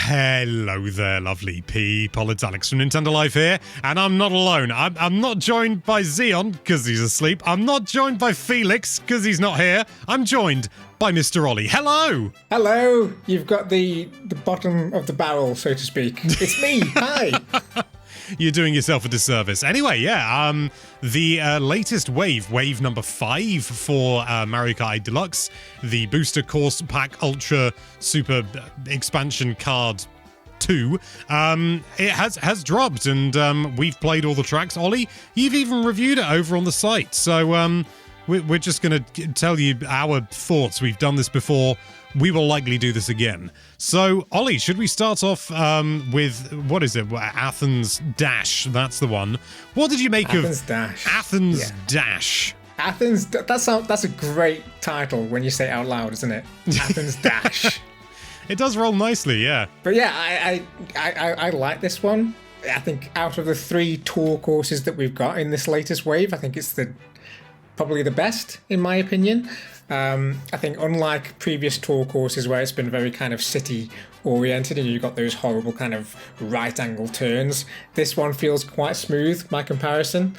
Hello there, lovely people. It's Alex from Nintendo Live here, and I'm not alone. I'm not joined by Xeon, because he's asleep. I'm not joined by Felix, because he's not here. I'm joined by Mr. Ollie. Hello! Hello! You've got the bottom of the barrel, so to speak. It's me! Hi! You're doing yourself a disservice. Anyway, yeah, the latest wave number 5 for Mario Kart 8 Deluxe, the Booster Course Pack Ultra Super Expansion Card 2, it has dropped, and we've played all the tracks. Ollie, you've even reviewed it over on the site, so we're just going to tell you our thoughts. We've done this before. We will likely do this again. So, Ollie, should we start off with, what is it? Athens Dash, that's the one. What did you make Athens of Dash. Athens Dash? Athens, that's a great title when you say it out loud, isn't it? Athens Dash. It does roll nicely, yeah. But yeah, I like this one. I think out of the 3 tour courses that we've got in this latest wave, I think it's probably the best, in my opinion. I think unlike previous tour courses where it's been very kind of city oriented and you've got those horrible kind of right angle turns, this one feels quite smooth by comparison.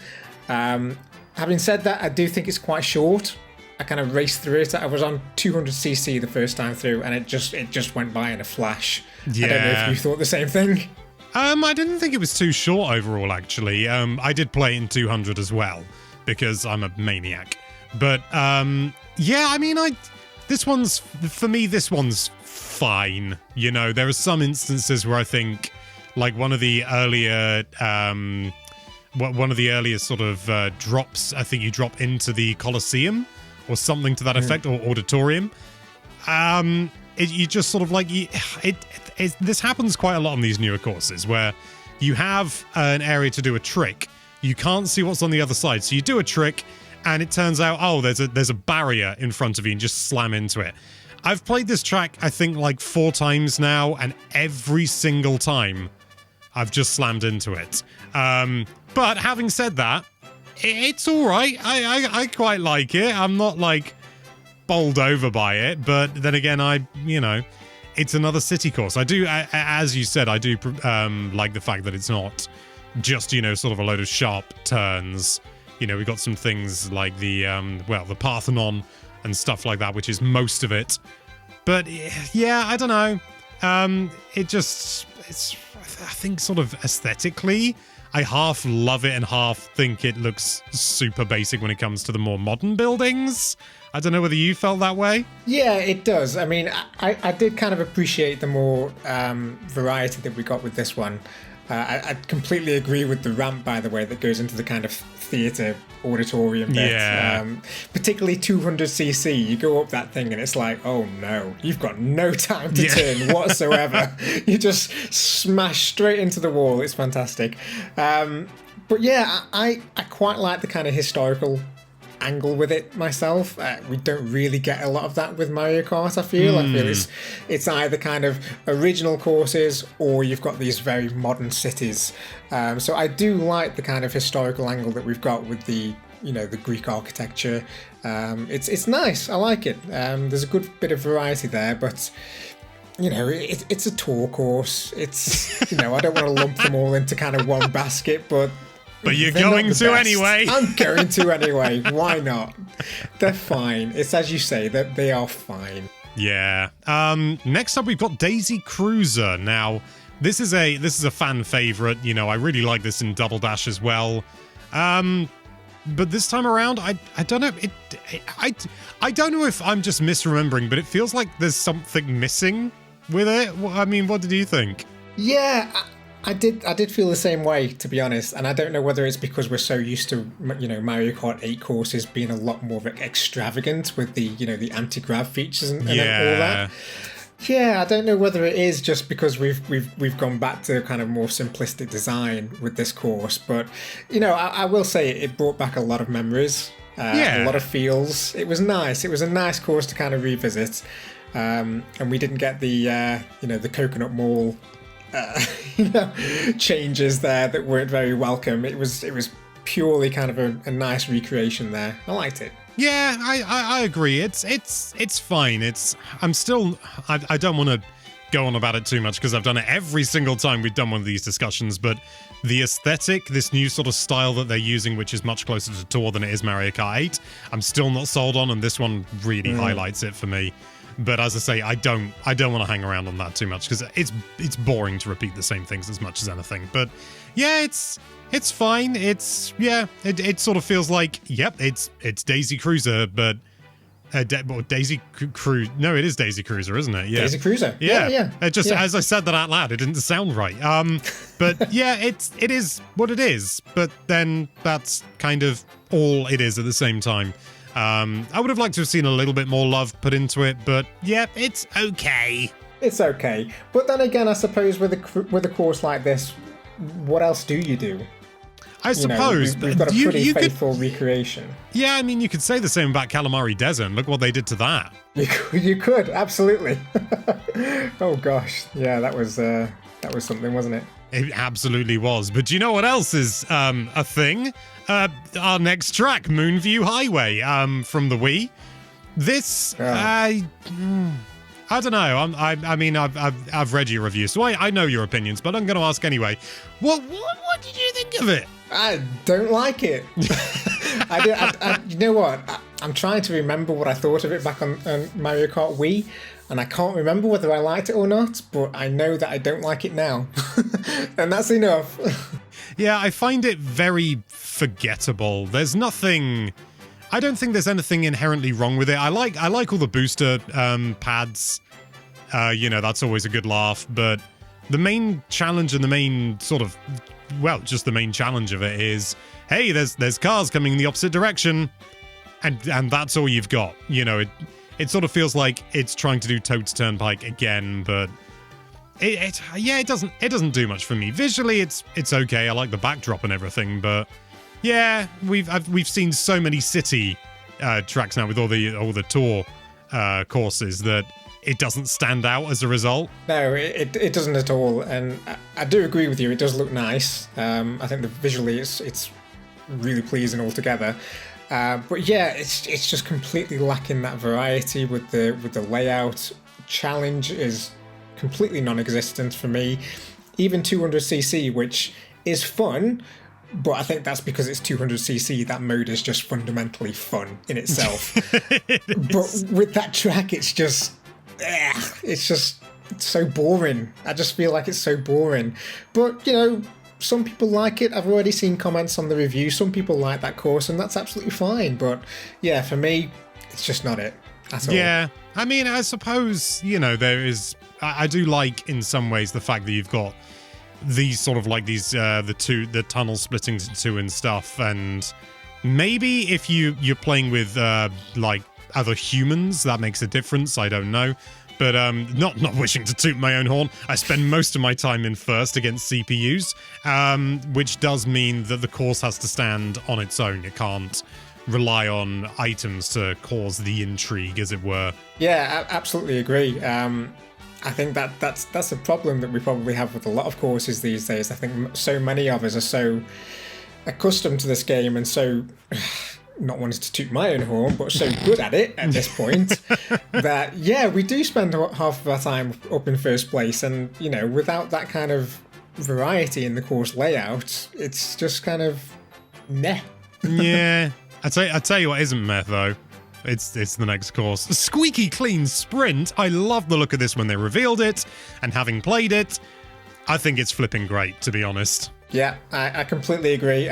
Having said that, I do think it's quite short. I kind of raced through it. I was on 200cc the first time through, and it just went by in a flash. Yeah. I don't know if you thought the same thing. I didn't think it was too short overall, actually. I did play in 200 as well, because I'm a maniac. But, yeah, I mean, this one's fine. You know, there are some instances where I think, like one of the earlier sort of drops, I think you drop into the Colosseum or something to that effect, or auditorium. You just sort of like, this happens quite a lot on these newer courses where you have an area to do a trick. You can't see what's on the other side, so you do a trick, and it turns out, oh, there's a barrier in front of you, and just slam into it. I've played this track, I think, like 4 times now, and every single time I've just slammed into it. But having said that, it's all right. I quite like it. I'm not, like, bowled over by it, but then again, it's another city course. I do, as you said, I do like the fact that it's not just, sort of a load of sharp turns. We've got some things like the Parthenon and stuff like that, which is most of it. But, yeah, I don't know. I think sort of aesthetically, I half love it and half think it looks super basic when it comes to the more modern buildings. I don't know whether you felt that way. Yeah, it does. I mean, I did kind of appreciate the more variety that we got with this one. I completely agree with the ramp, by the way, that goes into the kind of theatre auditorium bit. Yeah. Particularly 200cc, you go up that thing and it's like, oh no, you've got no time to turn whatsoever. You just smash straight into the wall. It's fantastic. But yeah, I quite like the kind of historical angle with it myself. We don't really get a lot of that with Mario Kart, I feel. I feel it's either kind of original courses or you've got these very modern cities. So I do like the kind of historical angle that we've got with the Greek architecture. It's nice. I like it. There's a good bit of variety there, but it's a tour course. It's I don't want to lump them all into kind of one basket, but you're going to anyway. I'm going to anyway. Why not? They're fine. It's as you say, that they are fine. Yeah. Next up, we've got Daisy Cruiser. Now, this is a fan favorite. I really like this in Double Dash as well. But this time around, I don't know. I don't know if I'm just misremembering, but it feels like there's something missing with it. I mean, what did you think? Yeah. I did feel the same way, to be honest, and I don't know whether it's because we're so used to Mario Kart 8 courses being a lot more extravagant with the the anti-grav features and all that. Yeah, I don't know whether it is just because we've gone back to kind of more simplistic design with this course, but I will say it brought back a lot of memories, a lot of feels. It was nice. It was a nice course to kind of revisit, and we didn't get the the Coconut Mall changes there that weren't very welcome. It was purely kind of a nice recreation there. I liked it. Yeah, I agree. It's fine. I don't want to go on about it too much because I've done it every single time we've done one of these discussions, but the aesthetic, this new sort of style that they're using, which is much closer to Tour than it is Mario Kart 8, I'm still not sold on, and this one really highlights it for me. But as I say, I don't want to hang around on that too much because it's boring to repeat the same things as much as anything. But yeah, it's fine. It sort of feels like, yep, it's Daisy Cruiser, but Daisy Cruiser. No, it is Daisy Cruiser, isn't it? Yeah, Daisy Cruiser. Yeah. As I said that out loud, it didn't sound right. But yeah, it is what it is. But then that's kind of all it is at the same time. I would have liked to have seen a little bit more love put into it, but yeah, it's okay. It's okay. But then again, I suppose with a course like this, what else do you do? I suppose. We've got a pretty faithful recreation. Yeah, I mean, you could say the same about Calamari Desert. Look what they did to that. You could, absolutely. Oh gosh, yeah, that was something, wasn't it? It absolutely was. But do you know what else is a thing? Our next track, Moonview Highway, from the Wii. This, I don't know. I mean, I've read your review, so I know your opinions, but I'm going to ask anyway. What did you think of it? I don't like it. You know what? I'm trying to remember what I thought of it back on Mario Kart Wii, and I can't remember whether I liked it or not, but I know that I don't like it now. And that's enough. Yeah, I find it very forgettable. There's nothing... I don't think there's anything inherently wrong with it. I like all the booster pads. That's always a good laugh, but the main challenge and the main sort of... Well, just the main challenge of it is, hey, there's cars coming in the opposite direction, and that's all you've got. It sort of feels like it's trying to do Toad's Turnpike again, but it doesn't do much for me. Visually, it's okay. I like the backdrop and everything, but yeah, we've seen so many city tracks now with all the tour courses that it doesn't stand out as a result. No, it doesn't at all, and I do agree with you. It does look nice. I think visually it's really pleasing altogether. But yeah, it's just completely lacking that variety with the layout. Challenge is completely non-existent for me. Even 200cc, which is fun, but I think that's because it's 200cc. That mode is just fundamentally fun in itself. But with that track, it's just so boring. I just feel like it's so boring. But some people like it. I've already seen comments on the review. Some people like that course, and that's absolutely fine. But yeah, for me, it's just not it at all. Yeah, I mean, I suppose, there is... I do like, in some ways, the fact that you've got these sort of like these, the tunnel splitting into two and stuff. And maybe if you're playing with, like, other humans, that makes a difference. I don't know. But not wishing to toot my own horn, I spend most of my time in first against CPUs, which does mean that the course has to stand on its own. It can't rely on items to cause the intrigue, as it were. Yeah, I absolutely agree. I think that's a problem that we probably have with a lot of courses these days. I think so many of us are so accustomed to this game and so... not wanting to toot my own horn, but so good at it at this point that, yeah, we do spend half of our time up in first place. And, without that kind of variety in the course layout, it's just kind of meh. Yeah. I tell you what isn't meh, though. It's the next course. Squeaky clean sprint. I love the look of this when they revealed it. And having played it, I think it's flipping great, to be honest. Yeah, I completely agree.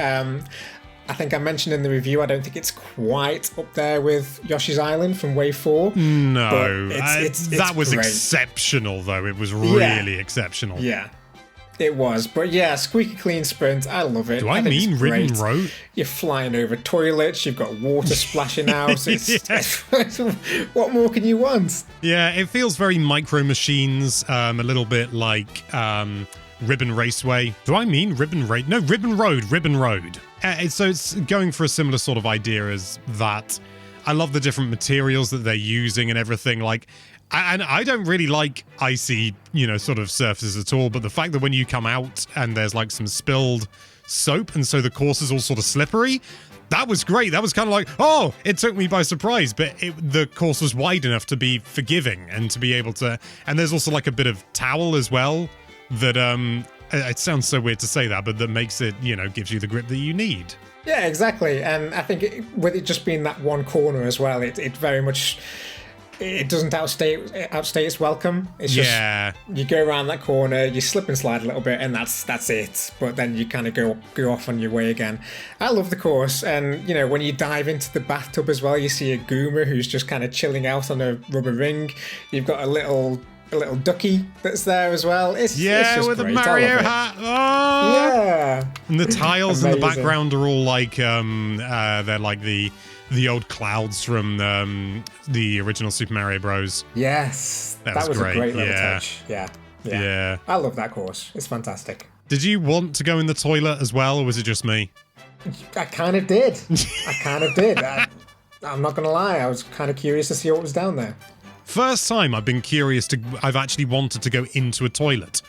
I think I mentioned in the review, I don't think it's quite up there with Yoshi's Island from Wave 4. No, it's that was great. Exceptional, though. It was really exceptional. Yeah, it was. But yeah, squeaky clean sprint, I love it. Do I mean Ridden Road? You're flying over toilets, you've got water splashing out. What more can you want? Yeah, it feels very Micro Machines, a little bit like Ribbon Raceway. Do I mean Ribbon Race? No, Ribbon Road. So it's going for a similar sort of idea as that. I love the different materials that they're using and everything. Like, and I don't really like icy, sort of surfaces at all. But the fact that when you come out and there's like some spilled soap, and so the course is all sort of slippery, That was great. That was kind of like, oh, it took me by surprise, but the course was wide enough to be forgiving and to be able to. And there's also like a bit of towel as well that it sounds so weird to say that, but that makes it, gives you the grip that you need. Yeah, exactly. And I think with it just being that one corner as well, it very much. It doesn't outstay its welcome. It's just you go around that corner, you slip and slide a little bit, and that's it. But then you kind of go off on your way again. I love the course, and when you dive into the bathtub as well, you see a Goomer who's just kind of chilling out on a rubber ring. You've got a little ducky that's there as well. It's just with great. the Mario hat. Oh! Yeah, and the tiles Amazing. in the background are all like they're like the old clouds from the original Super Mario Bros. Yes, that was great. A great little touch. Yeah. I love that course. It's fantastic. Did you want to go in the toilet as well, or was it just me? I kind of did. I'm not going to lie. I was kind of curious to see what was down there. First time I've been curious I've actually wanted to go into a toilet.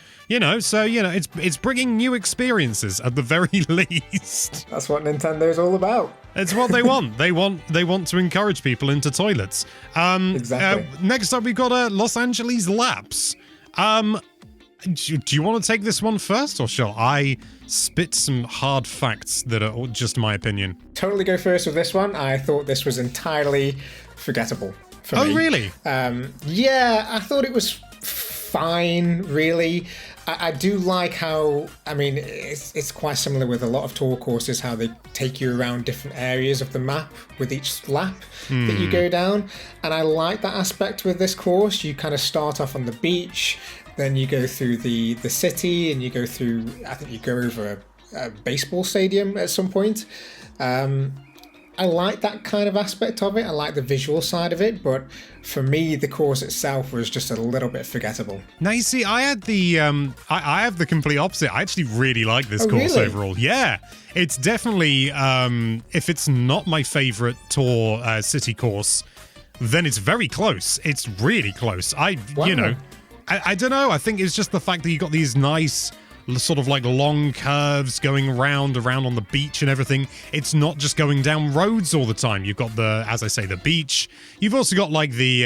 So it's bringing new experiences at the very least. That's what Nintendo's all about. It's what they want. They want to encourage people into toilets. Exactly. Next up, we've got Los Angeles laps. Do you want to take this one first, or shall I spit some hard facts that are just my opinion? Totally go first with this one. I thought this was entirely forgettable for me. Oh, really? Yeah, I thought it was fine, really. I do like how, it's quite similar with a lot of tour courses, how they take you around different areas of the map with each lap that you go down. And I like that aspect with this course. You kind of start off on the beach, then you go through the city, and you go through, I think you go over a baseball stadium at some point. I like that kind of aspect of it. I like the visual side of it, but for me, the course itself was just a little bit forgettable. Now, you see, I had the I have the complete opposite. I actually really like this course really? overall. Yeah, it's definitely if it's not my favorite tour city course, then it's very close. It's really close. I don't know. I think it's just the fact that you got these nice sort of like long curves going around on the beach and everything. It's not just going down roads all the time. You've got as I say, the beach. You've also got like the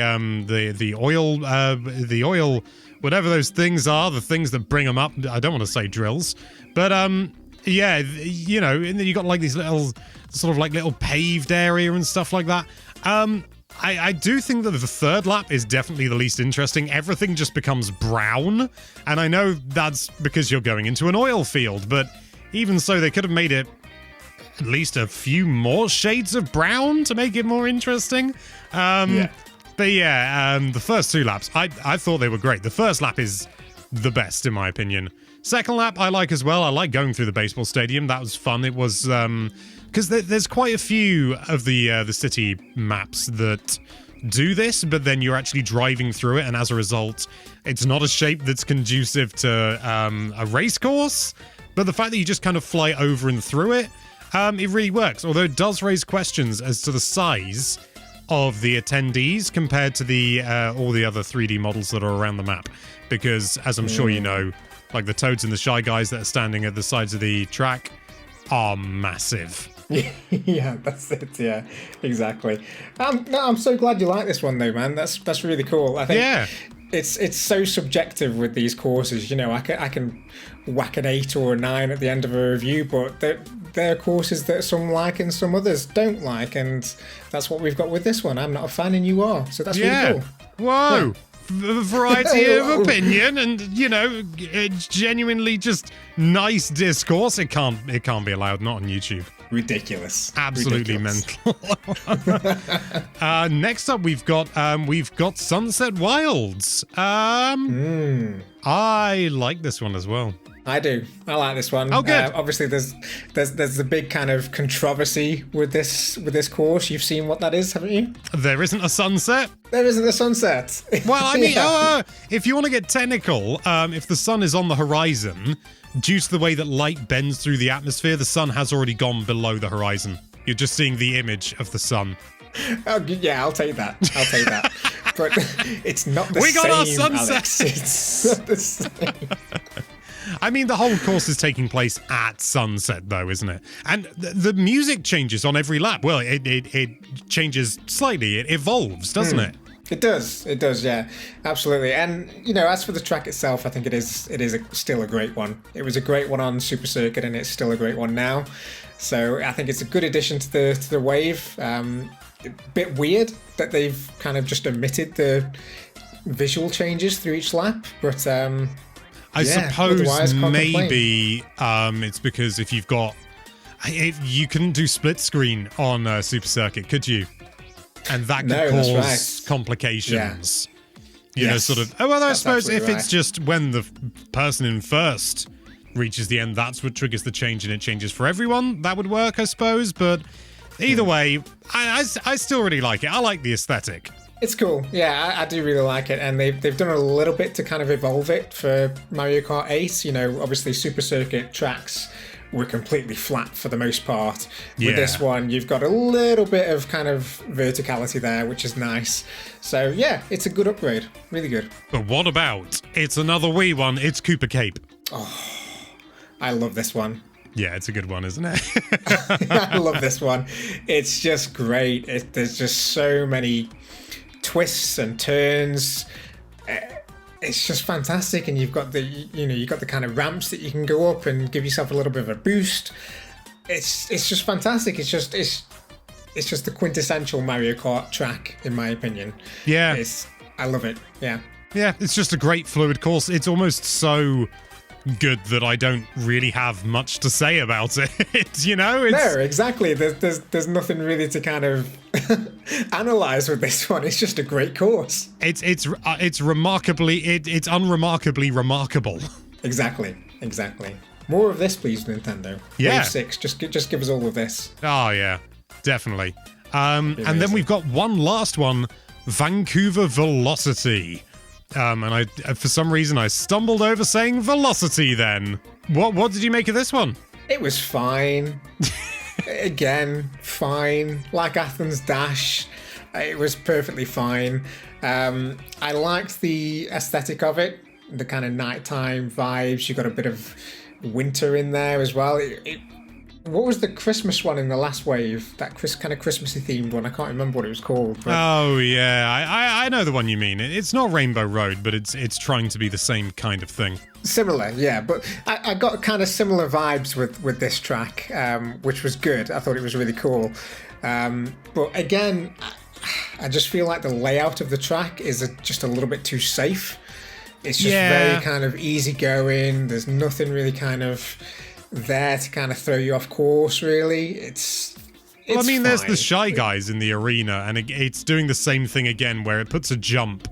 oil, whatever those things are, the things that bring them up. I don't want to say drills, but and then you got like these little sort of like little paved area and stuff like that. I do think that the third lap is definitely the least interesting. Everything just becomes brown, and I know that's because you're going into an oil field, but even so, they could have made it at least a few more shades of brown to make it more interesting. But the first two laps, I thought they were great. The first lap is the best, in my opinion. Second lap, I like as well. I like going through the baseball stadium. That was fun. It was... because there's quite a few of the city maps that do this, but then you're actually driving through it, and as a result, it's not a shape that's conducive to a race course. But the fact that you just kind of fly over and through it, it really works. Although it does raise questions as to the size of the attendees compared to the all the other 3D models that are around the map. Because, as I'm sure you know, like the Toads and the Shy Guys that are standing at the sides of the track are massive. Yeah, that's it. Yeah, exactly. I'm so glad you like this one, though, man. That's really cool. I think it's so subjective with these courses. I can whack an 8 or a 9 at the end of a review, but there are courses that some like and some others don't like, and that's what we've got with this one. I'm not a fan, and you are, so that's really cool. Whoa. Yeah. A variety of opinion, and it's genuinely just nice discourse. It can't be allowed, not on YouTube. Ridiculous. Absolutely mental. Next up, we've got Sunset Wilds. I like this one as well. I do. I like this one. Oh, good. Obviously, there's the big kind of controversy with this course. You've seen what that is, haven't you? There isn't a sunset. There isn't a sunset. Well, I mean, if you want to get technical, if the sun is on the horizon, due to the way that light bends through the atmosphere, the sun has already gone below the horizon. You're just seeing the image of the sun. Oh, yeah, I'll take that. But it's not the same, We got our sunset! Alex. It's not the same. I mean, the whole course is taking place at sunset, though, isn't it? And the music changes on every lap. Well, it changes slightly. It evolves, doesn't it? It does, yeah, absolutely. And, you know, as for the track itself, I think it is still a great one. It was a great one on Super Circuit, and it's still a great one now. So I think it's a good addition to the wave. A bit weird that they've kind of just omitted the visual changes through each lap, but I suppose maybe it's because if you couldn't do split screen on Super Circuit, could you? And that could cause complications. Yeah. You know, sort of. Oh, well, I suppose if it's just when the person in first reaches the end, that's what triggers the change, and it changes for everyone. That would work, I suppose. But either way, I still really like it. I like the aesthetic. It's cool. Yeah, I do really like it. And they've done a little bit to kind of evolve it for Mario Kart 8. You know, obviously Super Circuit tracks were completely flat for the most part. With this one, you've got a little bit of kind of verticality there, which is nice. So yeah, it's a good upgrade. Really good. But what about, it's another Wii one, it's Cooper Cape. Oh, I love this one. Yeah, it's a good one, isn't it? I love this one. It's just great. There's just so many twists and turns. It's just fantastic, and you've got the kind of ramps that you can go up and give yourself a little bit of a boost. It's just fantastic. It's just the quintessential Mario Kart track, in my opinion. Yeah, I love it. Yeah, it's just a great fluid course. It's almost so good that I don't really have much to say about it. You know? No, exactly. There's nothing really to kind of analyze with this one. It's just a great course. It's unremarkably remarkable. Exactly. More of this, please, Nintendo. Yeah. Wave 6. Just give us all of this. Oh yeah, definitely. And then we've got one last one, Vancouver Velocity. And I, for some reason, I stumbled over saying Velocity then. What did you make of this one? It was fine. Again, fine. Like Athens Dash, it was perfectly fine. I liked the aesthetic of it, the kind of nighttime vibes. You got a bit of winter in there as well. What was the Christmas one in the last wave? That kind of Christmassy themed one. I can't remember what it was called. But... Oh yeah, I know the one you mean. It's not Rainbow Road, but it's trying to be the same kind of thing. Similar, yeah. But I got kind of similar vibes with this track, which was good. I thought it was really cool. But again, I just feel like the layout of the track is just a little bit too safe. It's just very kind of easygoing. There's nothing really kind of there to kind of throw you off course, really. It's I mean, fine. There's the Shy Guys in the arena, and it's doing the same thing again, where it puts a jump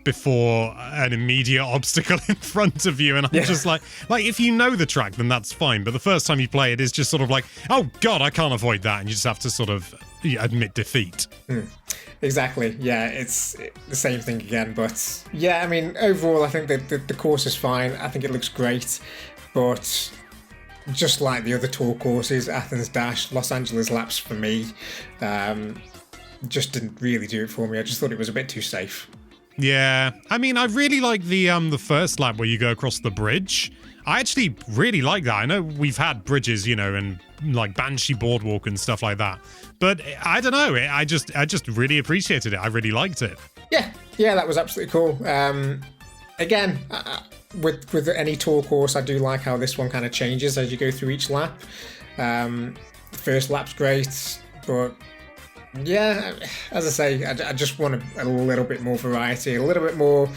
before an immediate obstacle in front of you, and I'm just like if you know the track, then that's fine, but the first time you play it is just sort of like, oh god, I can't avoid that, and you just have to sort of admit defeat. Exactly, yeah, it's the same thing again, but yeah, I mean, overall, I think that the course is fine. I think it looks great. But just like the other tour courses, Athens Dash, Los Angeles Laps for me, just didn't really do it for me. I just thought it was a bit too safe. Yeah, I mean, I really like the first lap where you go across the bridge. I actually really like that. I know we've had bridges, you know, and like Banshee Boardwalk and stuff like that, but I don't know. I just really appreciated it. I really liked it. Yeah, that was absolutely cool. Again. With any tour course, I do like how this one kind of changes as you go through each lap. The first lap's great, but yeah, as I say, I just want a little bit more variety, a little bit more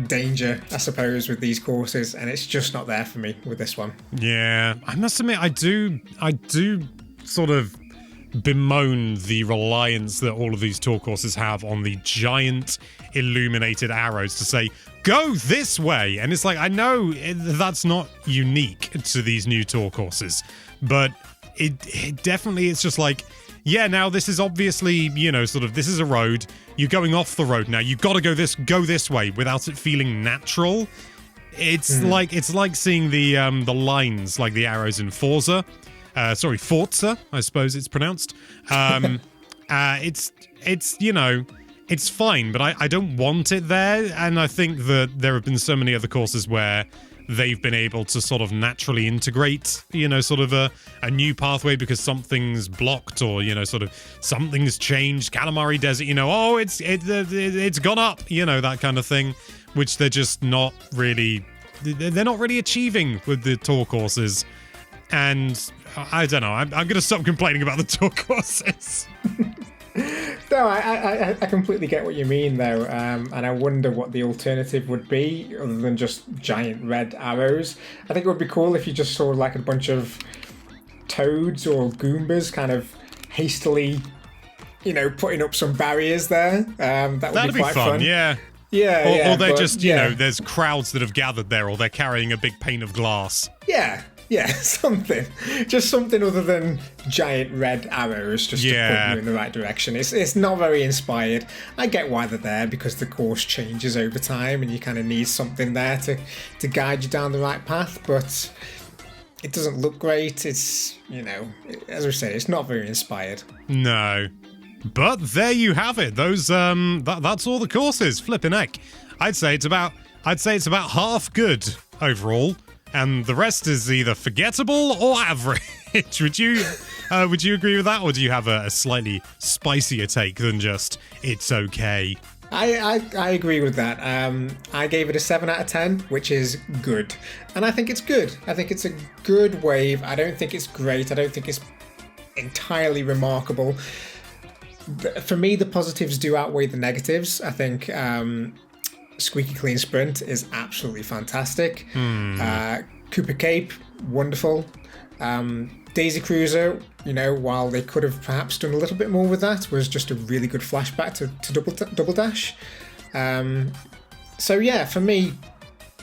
danger, I suppose, with these courses, and it's just not there for me with this one. Yeah, I must admit, I do sort of bemoan the reliance that all of these tour courses have on the giant illuminated arrows to say, go this way. And it's like, I know that's not unique to these new tour courses, but it definitely, it's just like, yeah, now this is obviously, you know, sort of, this is a road. You're going off the road now. You've got to go this way without it feeling natural. It's like seeing the lines, like the arrows in Forza, I suppose it's pronounced. It's you know, it's fine, but I don't want it there. And I think that there have been so many other courses where they've been able to sort of naturally integrate, sort of a new pathway because something's blocked or, sort of something's changed. Calamari Desert, it's gone up, that kind of thing, which they're just not really, they're not really achieving with the tour courses. And I don't know, I'm going to stop complaining about the tour courses. No, I completely get what you mean, though, and I wonder what the alternative would be other than just giant red arrows. I think it would be cool if you just saw like a bunch of toads or Goombas kind of hastily, putting up some barriers there. That'd be quite fun. Yeah. Yeah, or they're just, there's crowds that have gathered there, or they're carrying a big pane of glass. Yeah, something. Just something other than giant red arrows just to point you in the right direction. It's not very inspired. I get why they're there, because the course changes over time and you kind of need something there to guide you down the right path, but it doesn't look great. It's, as I said, it's not very inspired. No. But there you have it. Those that's all the courses. Flipping heck. I'd say it's about half good overall. And the rest is either forgettable or average. Would you agree with that, or do you have a slightly spicier take than just it's okay? I agree with that. I gave it a 7 out of 10, which is good, and I think it's good. I think it's a good wave. I don't think it's great. I don't think it's entirely remarkable. For me, the positives do outweigh the negatives. I think. Squeaky Clean Sprint is absolutely fantastic. Cooper Cape, wonderful. Daisy Cruiser, while they could have perhaps done a little bit more with that, was just a really good flashback to Double Dash. So yeah, for me,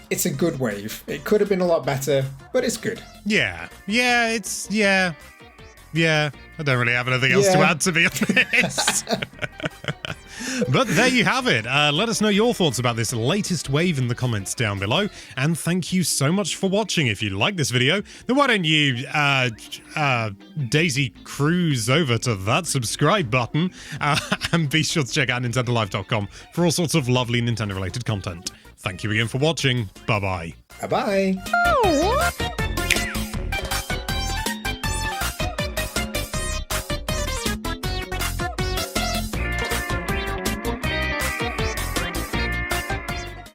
it's a good wave. It could have been a lot better, but it's good. Yeah, I don't really have anything else to add, to be honest. But there you have it. Let us know your thoughts about this latest wave in the comments down below. And thank you so much for watching. If you like this video, then why don't you Daisy cruise over to that subscribe button and be sure to check out NintendoLive.com for all sorts of lovely Nintendo-related content. Thank you again for watching. Bye-bye. Bye-bye.